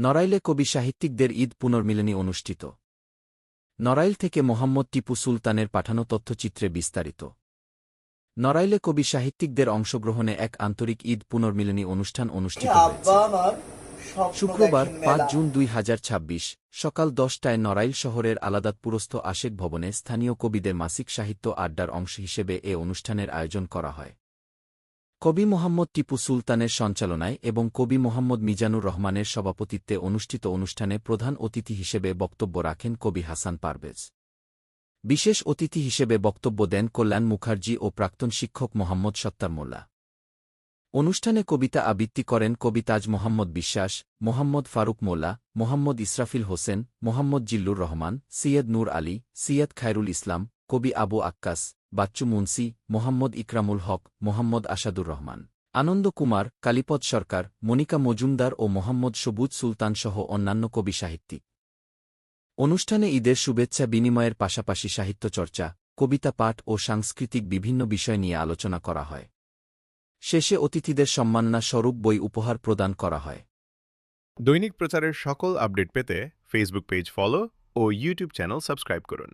নড়াইলে কবি সাহিত্যিকদের ঈদ পুনর্মিলনী অনুষ্ঠিত। নড়াইল থেকে মোহাম্মদ টিপু সুলতানের পাঠানো তথ্যচিত্রে বিস্তারিত। নড়াইলে কবি সাহিত্যিকদের অংশগ্রহণে এক আন্তরিক ঈদ পুনর্মিলনী অনুষ্ঠান অনুষ্ঠিত হয়েছে শুক্রবার ৫ জুন ২০২৬ সকাল ১০টায় নড়াইল শহরের আলাদাতপুরস্থ আশেক ভবনে স্থানীয় কবিদের মাসিক সাহিত্য আড্ডার অংশ হিসেবে এ অনুষ্ঠানের আয়োজন করা হয়। কবি মোহাম্মদ টিপু সুলতানের সঞ্চালনায় এবং কবি মোহাম্মদ মিজানুর রহমানের সভাপতিত্বে অনুষ্ঠিত অনুষ্ঠানে প্রধান অতিথি হিসেবে বক্তব্য রাখেন কবি হাসান পারভেজ। বিশেষ অতিথি হিসেবে বক্তব্য দেন কল্যাণ মুখার্জি ও প্রাক্তন শিক্ষক মোহাম্মদ সত্তার মোল্লা। অনুষ্ঠানে কবিতা আবৃত্তি করেন কবি তাজ মোহাম্মদ বিশ্বাস, মোহাম্মদ ফারুক মোল্লা, মোহাম্মদ ইসরাফিল হোসেন, মোহাম্মদ জিল্লুর রহমান, সৈয়দ নূর আলী, সৈয়দ খায়রুল ইসলাম, কবি আবু আক্কাস, বাচ্চু মুন্সি, মোহাম্মদ ইকরামুল হক, মোহাম্মদ আসাদুর রহমান, আনন্দ কুমার, কালীপদ সরকার, মনিকা মজুমদার ও মোহাম্মদ সবুজ সুলতানসহ অন্যান্য কবি সাহিত্যিক। অনুষ্ঠানে ঈদের শুভেচ্ছা বিনিময়ের পাশাপাশি সাহিত্যচর্চা, কবিতা পাঠ ও সাংস্কৃতিক বিভিন্ন বিষয় নিয়ে আলোচনা করা হয়। শেষে অতিথিদের সম্মাননা স্বরূপ বই উপহার প্রদান করা হয়। দৈনিক প্রচারের সকল আপডেট পেতে ফেসবুক পেজ ফলো ও ইউটিউব চ্যানেল সাবস্ক্রাইব করুন।